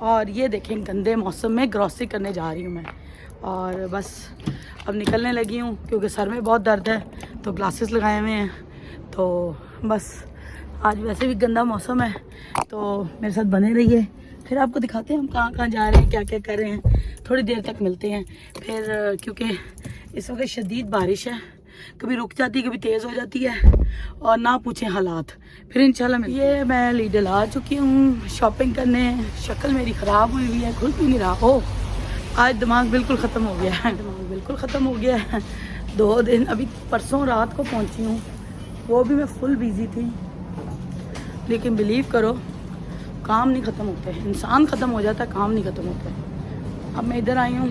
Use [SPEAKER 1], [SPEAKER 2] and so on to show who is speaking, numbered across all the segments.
[SPEAKER 1] اور یہ دیکھیں گندے موسم میں گروسری کرنے جا رہی ہوں میں, اور بس اب نکلنے لگی ہوں کیونکہ سر میں بہت درد ہے تو گلاسز لگائے ہوئے ہیں. تو بس آج ویسے بھی گندا موسم ہے تو میرے ساتھ بنے رہیے, پھر آپ کو دکھاتے ہیں ہم کہاں کہاں جا رہے ہیں, کیا کیا کر رہے ہیں. تھوڑی دیر تک ملتے ہیں پھر, کیونکہ اس وقت شدید بارش ہے, کبھی رک جاتی ہے کبھی تیز ہو جاتی ہے اور نہ پوچھیں حالات. پھر انشاءاللہ یہ میں لیڈل آ چکی ہوں شاپنگ کرنے. شکل میری خراب ہوئی ہوئی ہے, کھل بھی نہیں رہا. ہو آج دماغ بالکل ختم ہو گیا ہے, دماغ بالکل ختم ہو گیا ہے. 2 دن ابھی پرسوں رات کو پہنچی ہوں, وہ بھی میں فل بیزی تھی. لیکن بلیو کرو کام نہیں ختم ہوتے, انسان ختم ہو جاتا ہے, کام نہیں ختم ہوتے. اب میں ادھر آئی ہوں,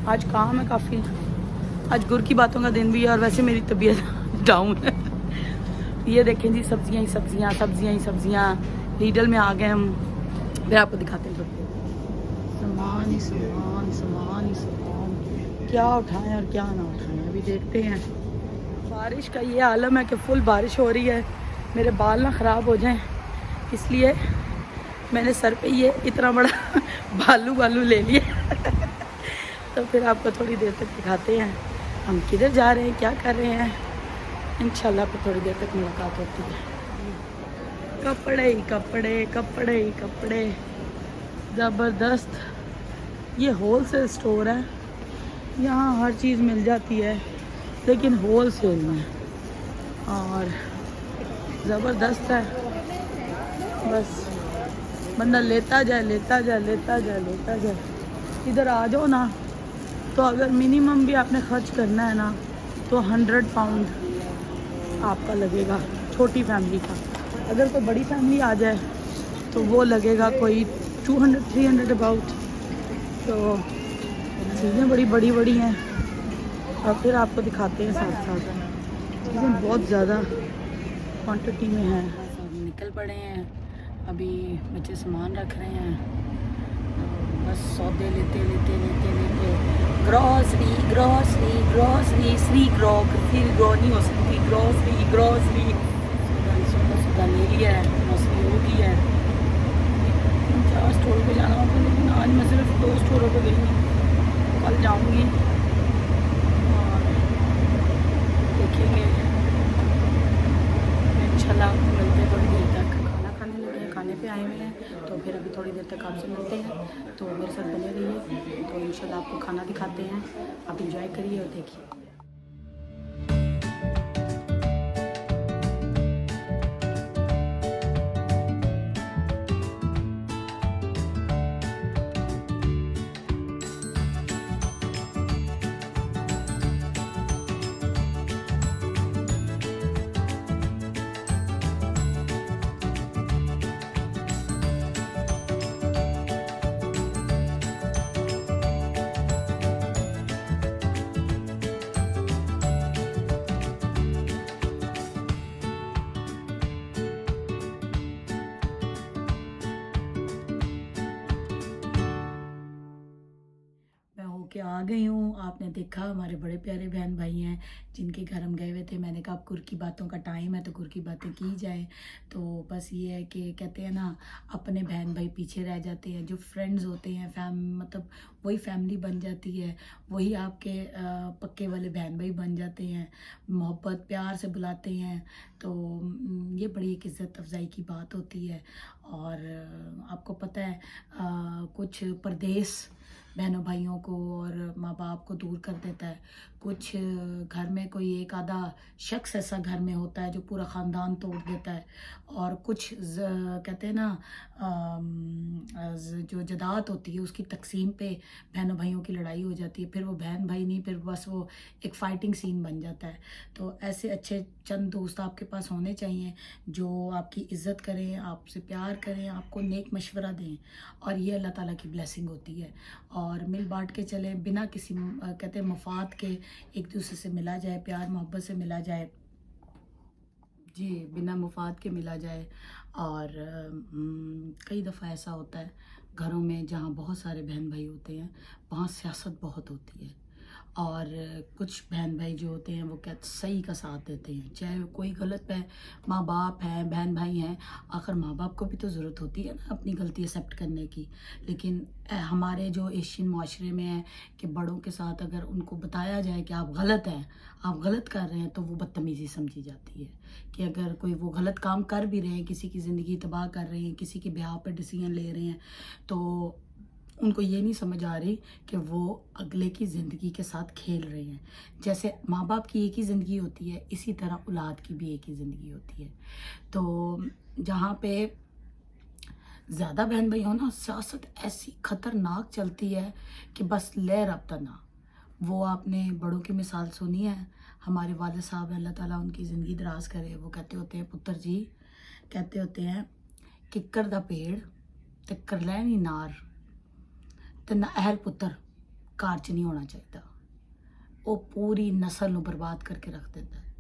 [SPEAKER 1] آج کام ہے کافی. آج گر کی باتوں کا دن بھی ہے اور ویسے میری طبیعت ڈاؤن ہے. یہ دیکھیں جی سبزیاں ہی سبزیاں, سبزیاں ہی سبزیاں. لیڈل میں آ گئے ہم, پھر آپ کو دکھاتے ہیں سامان ہی سامان, سامان ہی سامان. کیا اٹھائیں اور کیا نہ اٹھائیں ابھی دیکھتے ہیں. بارش کا یہ عالم ہے کہ فل بارش ہو رہی ہے, میرے بال نہ خراب ہو جائیں اس لیے میں نے سر پہ یہ اتنا بڑا بالو لے لیا. تو پھر آپ کو تھوڑی دیر تک دکھاتے ہیں ہم کدھر جا رہے ہیں, کیا کر رہے ہیں. انشاءاللہ پھر تھوڑی دیر تک ملاقات ہوتی ہے. کپڑے ہی کپڑے, کپڑے ہی کپڑے, زبردست. یہ ہول سیل سٹور ہے, یہاں ہر چیز مل جاتی ہے لیکن ہول سیل میں, اور زبردست ہے. بس بندہ لیتا جائے لیتا جائے لیتا جائے لیتا جائے. ادھر آ جاؤ نا, تو اگر منیمم بھی آپ نے خرچ کرنا ہے نا تو 100 پاؤنڈ آپ کا لگے گا چھوٹی فیملی کا. اگر کوئی بڑی فیملی آ جائے تو وہ لگے گا کوئی 200-300 اباؤٹ. تو چیزیں بڑی بڑی بڑی ہیں, اور پھر آپ کو دکھاتے ہیں ساتھ ساتھ. چیزیں بہت زیادہ کوانٹٹی میں ہیں. ہم نکل پڑے ہیں, ابھی بچے سامان رکھ رہے ہیں. بس سودے لیتے لیتے لیتے لیتے گروسری گروسری گروسری, سری گرو نہیں ہو سکتی, گروسری گروسری. سودا لے لیا ہے, گروسری ہو گئی ہے. 4 اسٹور پہ جانا ہوگا لیکن آج میں صرف 2 اسٹوروں پہ گئی ہوں, کل جاؤں گی اور دیکھیں گے. انشاءاللہ آپ کو ملتے ہیں تھوڑی دیر تک. کھانا کھانے لگے ہیں, کھانے پہ آئے ہوئے ہیں, تو پھر ابھی تھوڑی دیر تک آپ سے ملتے ہیں. تو میرے ساتھ بنے رہیے, تو انشاءاللہ آپ کو کھانا دکھاتے ہیں. آپ انجوائے کریے اور دیکھیے. کہ آ گئی ہوں. آپ نے دیکھا ہمارے بڑے پیارے بہن بھائی ہیں جن کے گھر ہم گئے ہوئے تھے. میں نے کہا گر کی باتوں کا ٹائم ہے تو گر کی باتیں کی جائیں. تو بس یہ ہے کہ کہتے ہیں نا اپنے بہن بھائی پیچھے رہ جاتے ہیں, جو فرینڈز ہوتے ہیں مطلب وہی فیملی بن جاتی ہے, وہی آپ کے پکے والے بہن بھائی بن جاتے ہیں, محبت پیار سے بلاتے ہیں. تو یہ بڑی ایک عزت افزائی کی بات ہوتی ہے. اور آپ کو پتہ ہے کچھ پردیس بہنوں بھائیوں کو اور ماں باپ کو دور کر دیتا ہے. کچھ گھر میں کوئی ایک آدھا شخص ایسا گھر میں ہوتا ہے جو پورا خاندان توڑ دیتا ہے. اور کچھ کہتے ہیں نا جو جداد ہوتی ہے اس کی تقسیم پہ بہنوں بھائیوں کی لڑائی ہو جاتی ہے. پھر وہ بہن بھائی نہیں, پھر بس وہ ایک فائٹنگ سین بن جاتا ہے. تو ایسے اچھے چند دوست آپ کے پاس ہونے چاہیے جو آپ کی عزت کریں, آپ سے پیار کریں, آپ کو نیک مشورہ دیں, اور یہ اللہ تعالیٰ کی بلیسنگ ہوتی ہے. اور مل بانٹ کے چلیں, بنا کسی کہتے ہیں مفاد کے ایک دوسرے سے ملا جائے, پیار محبت سے ملا جائے, جی بنا مفاد کے ملا جائے. اور کئی دفعہ ایسا ہوتا ہے گھروں میں جہاں بہت سارے بہن بھائی ہوتے ہیں وہاں سیاست بہت ہوتی ہے, اور کچھ بہن بھائی جو ہوتے ہیں وہ صحیح کا ساتھ دیتے ہیں، چاہے کوئی غلط ہے، ماں باپ ہیں، بہن بھائی ہیں، آخر ماں باپ کو بھی تو ضرورت ہوتی ہے نا اپنی غلطی ایکسیپٹ کرنے کی. لیکن ہمارے جو ایشین معاشرے میں ہے کہ بڑوں کے ساتھ اگر ان کو بتایا جائے کہ آپ غلط ہیں، آپ غلط کر رہے ہیں، تو وہ بدتمیزی سمجھی جاتی ہے. کہ اگر کوئی وہ غلط کام کر بھی رہے ہیں، کسی کی زندگی تباہ کر رہے ہیں، کسی کے بیاہ پہ ڈیسیژن لے رہے ہیں، تو ان کو یہ نہیں سمجھ آ رہی کہ وہ اگلے کی زندگی کے ساتھ کھیل رہے ہیں. جیسے ماں باپ کی ایک ہی زندگی ہوتی ہے، اسی طرح اولاد کی بھی ایک ہی زندگی ہوتی ہے. تو جہاں پہ زیادہ بہن بھائی ہو نا، سیاست ایسی خطرناک چلتی ہے کہ بس لے رابطہ نہ. وہ آپ نے بڑوں کی مثال سنی ہے، ہمارے والد صاحب اللہ تعالیٰ ان کی زندگی دراز کرے، وہ کہتے ہوتے ہیں پتر جی، کہتے ہوتے ہیں ککر دا پیڑ تے کرلینی نار تے نہ اہل پتر گھر چ نہیں ہونا چاہیے. وہ پوری نسل نو برباد کر کے رکھ دیتا ہے.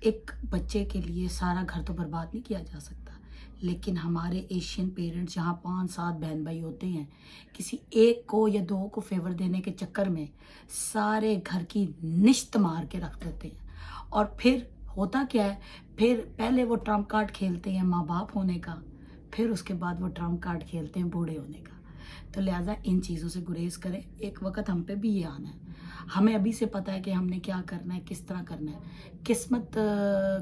[SPEAKER 1] ایک بچے کے لیے سارا گھر تو برباد نہیں کیا جا سکتا، لیکن ہمارے ایشین پیرنٹس جہاں 5-7 بہن بھائی ہوتے ہیں، کسی ایک کو یا 2 کو فیور دینے کے چکر میں سارے گھر کی نشت مار کے رکھ دیتے ہیں. اور پھر ہوتا کیا ہے، پھر پہلے وہ ٹرمپ کارڈ کھیلتے ہیں ماں باپ ہونے کا، پھر اس کے بعد وہ ٹرمپ کارڈ کھیلتے ہیں بوڑھے ہونے کا. تو لہٰذا ان چیزوں سے گریز کریں. ایک وقت ہم پہ بھی یہ آنا ہے، ہمیں ابھی سے پتہ ہے کہ ہم نے کیا کرنا ہے، کس طرح کرنا ہے. قسمت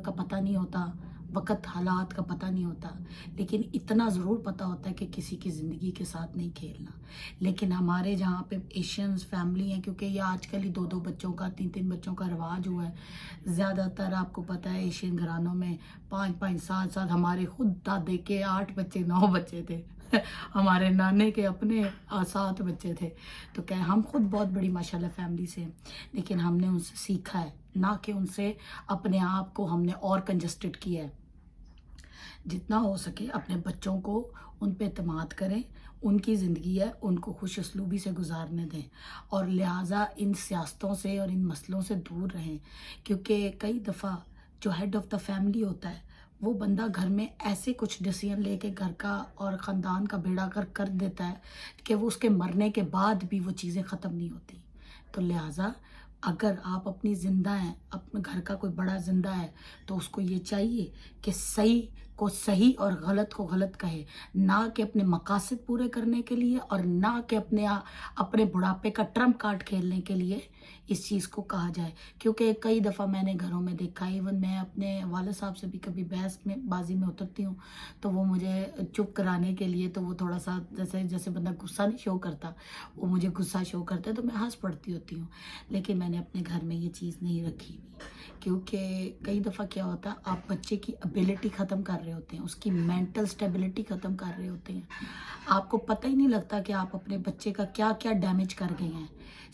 [SPEAKER 1] کا پتہ نہیں ہوتا، وقت حالات کا پتہ نہیں ہوتا، لیکن اتنا ضرور پتہ ہوتا ہے کہ کسی کی زندگی کے ساتھ نہیں کھیلنا. لیکن ہمارے جہاں پہ ایشینز فیملی ہیں، کیونکہ یہ آج کل ہی 2 بچوں کا 3 بچوں کا رواج ہوا ہے. زیادہ تر آپ کو پتہ ہے ایشین گھرانوں میں 5 7 ہمارے خود دادے کے 8 بچے 9 بچے تھے ہمارے نانے کے اپنے 7 بچے تھے. تو کہ ہم خود بہت بڑی ماشاءاللہ فیملی سے ہیں، لیکن ہم نے ان سے سیکھا ہے، نہ کہ ان سے اپنے آپ کو ہم نے اور کنجسٹڈ کیا ہے. جتنا ہو سکے اپنے بچوں کو ان پہ اعتماد کریں، ان کی زندگی ہے، ان کو خوش اسلوبی سے گزارنے دیں، اور لہٰذا ان سیاستوں سے اور ان مسئلوں سے دور رہیں. کیونکہ کئی دفعہ جو ہیڈ آف دا فیملی ہوتا ہے، وہ بندہ گھر میں ایسے کچھ ڈیسیژن لے کے گھر کا اور خاندان کا بیڑا کر دیتا ہے کہ وہ اس کے مرنے کے بعد بھی وہ چیزیں ختم نہیں ہوتی. تو لہٰذا اگر آپ اپنی زندہ ہیں، اپنے گھر کا کوئی بڑا زندہ ہے، تو اس کو یہ چاہیے کہ صحیح کو صحیح اور غلط کو غلط کہے، نہ کہ اپنے مقاصد پورے کرنے کے لیے، اور نہ کہ اپنے بڑھاپے کا ٹرمپ کارڈ کھیلنے کے لیے اس چیز کو کہا جائے. کیونکہ کئی دفعہ میں نے گھروں میں دیکھا، ایون میں اپنے والد صاحب سے بھی کبھی بحث میں بازی میں اترتی ہوں، تو وہ مجھے چپ کرانے کے لیے، تو وہ تھوڑا سا جیسے بندہ غصہ نہیں شو کرتا، وہ مجھے غصہ شو کرتا ہے، تو میں ہنس پڑتی ہوتی ہوں. لیکن میں نے اپنے گھر میں یہ چیز نہیں رکھی ہوئی، کیونکہ کئی دفعہ کیا ہوتا ہے، آپ بچے کی ابیلٹی ختم کر رہے ہوتے ہیں، اس کی مینٹل سٹیبلٹی ختم کر رہے ہوتے ہیں. آپ کو پتہ ہی نہیں لگتا کہ آپ اپنے بچے کا کیا کیا ڈیمیج کر گئے ہیں،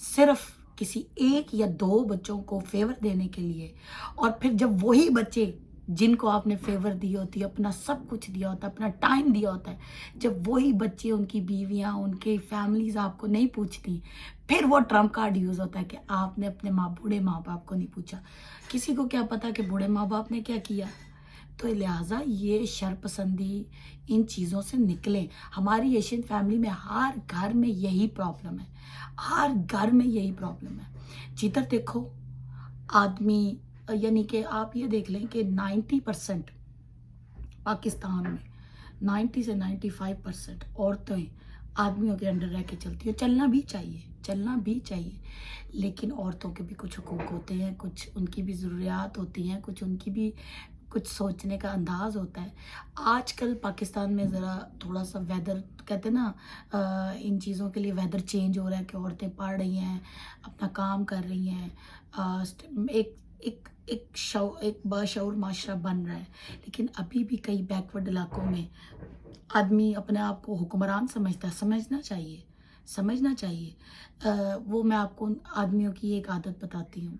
[SPEAKER 1] صرف کسی 1 یا 2 بچوں کو فیور دینے کے لیے. اور پھر جب وہی بچے جن کو آپ نے فیور دی ہوتی ہے، اپنا سب کچھ دیا ہوتا ہے، اپنا ٹائم دیا ہوتا ہے، جب وہی بچے، ان کی بیویاں، ان کے فیملیز آپ کو نہیں پوچھتی، پھر وہ ٹرمپ کارڈ یوز ہوتا ہے کہ آپ نے اپنے بوڑھے ماں باپ کو نہیں پوچھا. کسی کو کیا پتا کہ بوڑھے ماں باپ نے کیا کیا. تو لہٰذا یہ شرپسندی، ان چیزوں سے نکلیں. ہماری ایشین فیملی میں ہر گھر میں یہی پرابلم ہے، ہر گھر میں یہی پرابلم ہے. جدھر دیکھو آدمی، یعنی کہ آپ یہ دیکھ لیں کہ 90% پاکستان میں 90 سے 95% عورتیں آدمیوں کے انڈر رہ کے چلتی ہیں. چلنا بھی چاہیے، چلنا بھی چاہیے، لیکن عورتوں کے بھی کچھ حقوق ہوتے ہیں، کچھ ان کی بھی ضروریات ہوتی ہیں، کچھ ان کی بھی کچھ سوچنے کا انداز ہوتا ہے. آج کل پاکستان میں ذرا تھوڑا سا ویدر، کہتے ہیں نا، ان چیزوں کے لیے ویدر چینج ہو رہا ہے کہ عورتیں پڑھ رہی ہیں، اپنا کام کر رہی ہیں، ایک باشعور معاشرہ بن رہا ہے. لیکن ابھی بھی کئی بیکورڈ علاقوں میں آدمی اپنے آپ کو حکمران سمجھتا ہے. سمجھنا چاہیے. وہ میں آپ کو آدمیوں کی ایک عادت بتاتی ہوں.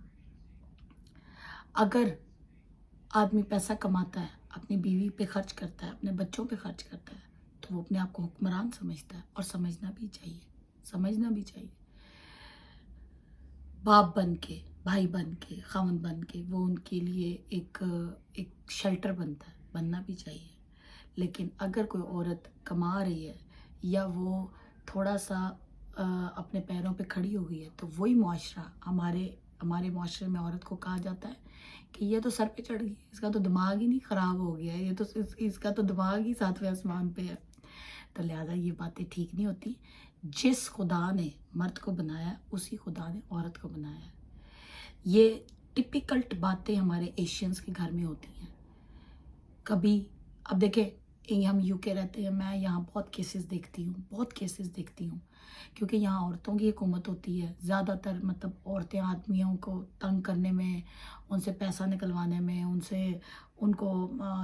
[SPEAKER 1] اگر آدمی پیسہ کماتا ہے، اپنی بیوی پہ خرچ کرتا ہے، اپنے بچوں پہ خرچ کرتا ہے، تو وہ اپنے آپ کو حکمران سمجھتا ہے. اور سمجھنا بھی چاہیے. باپ بن کے، بھائی بن کے، خاوند بن کے، وہ ان کے لیے ایک شیلٹر بننا بھی چاہیے. لیکن اگر کوئی عورت کما رہی ہے، یا وہ تھوڑا سا اپنے پیروں پہ کھڑی ہو گئی ہے تو وہی معاشرہ ہمارے معاشرے میں عورت کو کہا جاتا ہے کہ یہ تو سر پہ چڑھ گئی، اس کا تو دماغ ہی نہیں خراب ہو گیا ہے، یہ تو اس کا تو دماغ ہی 7ویں آسمان پہ ہے. تو لہٰذا یہ باتیں ٹھیک نہیں ہوتی. جس خدا نے مرد کو بنایا اسی خدا نے عورت کو بنایا ہے. یہ ٹپیکلٹ باتیں ہمارے ایشینز کے گھر میں ہوتی ہیں. کبھی اب دیکھیں ہم یو کے رہتے ہیں، میں یہاں بہت کیسز دیکھتی ہوں کیونکہ یہاں عورتوں کی حکومت ہوتی ہے. زیادہ تر مطلب عورتیں آدمیوں کو تنگ کرنے میں، ان سے پیسہ نکلوانے میں، ان کو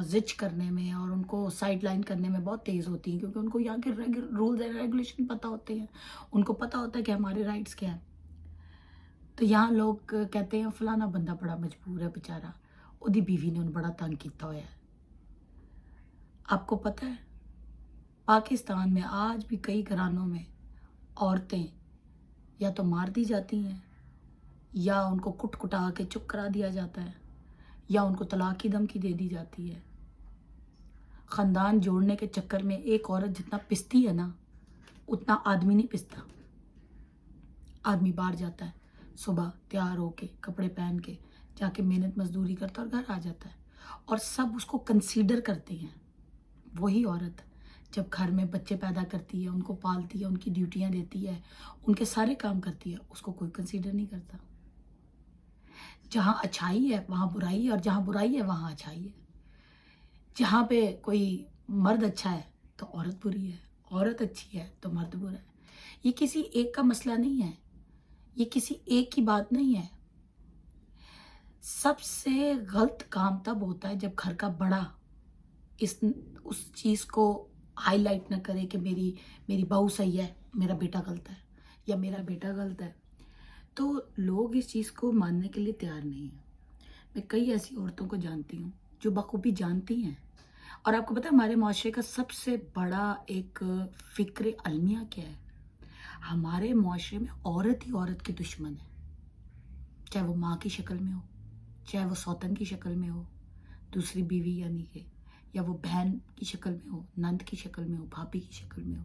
[SPEAKER 1] زچ کرنے میں اور ان کو سائڈ لائن کرنے میں بہت تیز ہوتی ہیں کیونکہ ان کو یہاں کے رولز اینڈ ریگولیشن پتہ ہوتے ہیں، ان کو پتہ ہوتا ہے کہ ہمارے رائٹس کیا ہیں. تو یہاں لوگ کہتے ہیں فلانا بندہ بڑا مجبور ہے بیچارہ، اودی بیوی نے انہیں بڑا تنگ کیتا ہوا ہے. آپ کو پتہ ہے پاکستان میں آج بھی کئی گھرانوں میں عورتیں یا تو مار دی جاتی ہیں یا ان کو کٹ کٹا کے چپ کرا دیا جاتا ہے یا ان کو طلاق کی دھمکی دے دی جاتی ہے. خاندان جوڑنے کے چکر میں ایک عورت جتنا پستی ہے نا اتنا آدمی نہیں پستا. آدمی باہر جاتا ہے صبح تیار ہو کے کپڑے پہن کے جا کے محنت مزدوری کرتا اور گھر آ جاتا ہے اور سب اس کو کنسیڈر کرتے ہیں. وہی عورت جب گھر میں بچے پیدا کرتی ہے، ان کو پالتی ہے، ان کی ڈیوٹیاں دیتی ہے، ان کے سارے کام کرتی ہے، اس کو کوئی کنسیڈر نہیں کرتا. جہاں اچھائی ہے وہاں برائی ہے اور جہاں برائی ہے وہاں اچھائی ہے. جہاں پہ کوئی مرد اچھا ہے تو عورت بری ہے، عورت اچھی ہے تو مرد برا ہے. یہ کسی ایک کا مسئلہ نہیں ہے، یہ کسی ایک کی بات نہیں ہے. سب سے غلط کام تب ہوتا ہے جب گھر کا بڑا اس چیز کو ہائی لائٹ نہ کرے کہ میری بہو صحیح ہے، میرا بیٹا غلط ہے یا میرا بیٹا غلط ہے. تو لوگ اس چیز کو ماننے کے لیے تیار نہیں ہیں. میں کئی ایسی عورتوں کو جانتی ہوں جو بخوبی جانتی ہیں. اور آپ کو پتہ ہے ہمارے معاشرے کا سب سے بڑا ایک فکر المیہ کیا ہے؟ ہمارے معاشرے میں عورت ہی عورت کی دشمن ہے، چاہے وہ ماں کی شکل میں ہو، چاہے وہ سوتن کی شکل میں ہو، دوسری بیوی یعنی کہ، یا وہ بہن کی شکل میں ہو، نند کی شکل میں ہو، بھابھی کی شکل میں ہو.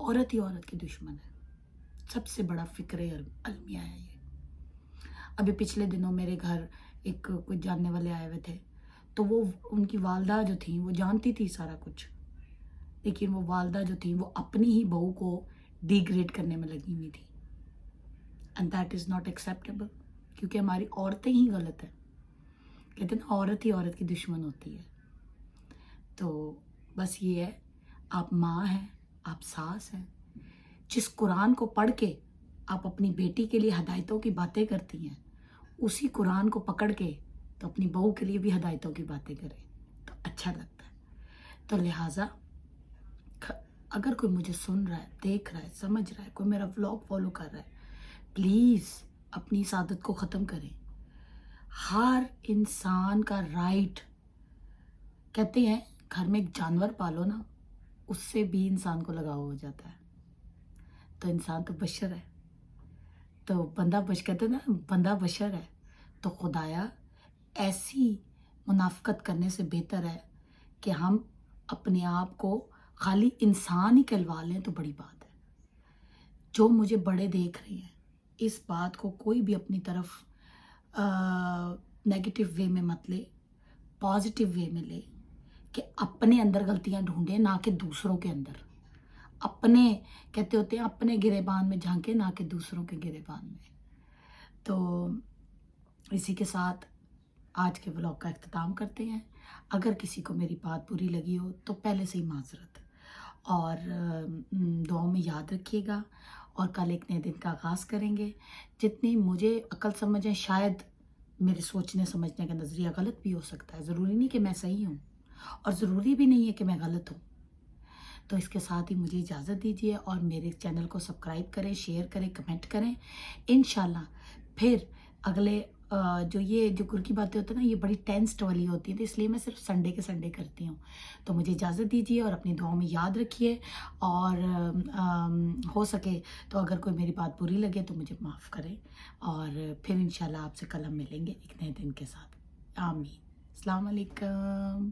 [SPEAKER 1] عورت ہی عورت کی دشمن ہے. سب سے بڑا فکر المیہ ہے یہ. ابھی پچھلے دنوں میرے گھر ایک کچھ جاننے والے آئے ہوئے تھے تو وہ ان کی والدہ جو تھیں وہ جانتی تھی سارا کچھ، لیکن وہ والدہ جو تھیں وہ اپنی ہی بہو کو ڈی گریڈ کرنے میں لگی ہوئی تھی. And that is not acceptable کیونکہ ہماری عورتیں ہی غلط ہیں. کہتے ہیں نا عورت ہی عورت کی دشمن ہوتی ہے. تو بس یہ ہے، آپ ماں ہیں، آپ ساس ہیں. جس قرآن کو پڑھ کے آپ اپنی بیٹی کے لیے ہدایتوں کی باتیں کرتی ہیں اسی قرآن کو پکڑ کے تو اپنی بہو کے لیے بھی ہدایتوں کی باتیں کریں تو اچھا لگتا ہے. تو لہٰذا اگر کوئی مجھے سن رہا ہے، دیکھ رہا ہے، سمجھ رہا ہے، کوئی میرا ولاگ فالو کر رہا ہے، پلیز اپنی اس عادت کو ختم کریں. ہر انسان کا رائٹ، کہتے ہیں گھر میں ایک جانور پالو نا اس سے بھی انسان کو لگاؤ ہو جاتا ہے. تو انسان تو بشر ہے، تو کہتے ہیں نا بندہ بشر ہے. تو خدایا ایسی منافقت کرنے سے بہتر ہے کہ ہم اپنے آپ کو خالی انسان ہی کہلوا لیں تو بڑی بات ہے. جو مجھے بڑے دیکھ رہے ہیں اس بات کو کوئی بھی اپنی طرف نیگیٹو وے میں مت لے، پازیٹیو وے میں لے کہ اپنے اندر غلطیاں ڈھونڈیں نہ کہ دوسروں کے اندر. اپنے کہتے ہوتے ہیں اپنے گریبان میں جھانکے نہ کہ دوسروں کے گریبان میں. تو اسی کے ساتھ آج کے ولاگ کا اختتام کرتے ہیں. اگر کسی کو میری بات بری لگی ہو تو پہلے سے ہی معذرت، اور دعاؤں میں یاد رکھیے گا. اور کل ایک نئے دن کا آغاز کریں گے. جتنی مجھے عقل سمجھ ہے شاید میرے سوچنے سمجھنے کا نظریہ غلط بھی ہو سکتا ہے، ضروری نہیں کہ میں صحیح ہوں اور ضروری بھی نہیں ہے کہ میں غلط ہوں. تو اس کے ساتھ ہی مجھے اجازت دیجیے اور میرے چینل کو سبسکرائب کریں، شیئر کریں، کمنٹ کریں. انشاءاللہ پھر اگلے جو گر کی باتیں ہوتی ہیں نا یہ بڑی ٹینسڈ والی ہوتی ہیں تو اس لیے میں صرف سنڈے کے سنڈے کرتی ہوں. تو مجھے اجازت دیجیے اور اپنی دعاؤں میں یاد رکھیے. اور ہو سکے تو اگر کوئی میری بات بری لگے تو مجھے معاف کریں. اور پھر انشاءاللہ آپ سے کل ہم ملیں گے ایک نئے دن کے ساتھ. آمین. السلام علیکم.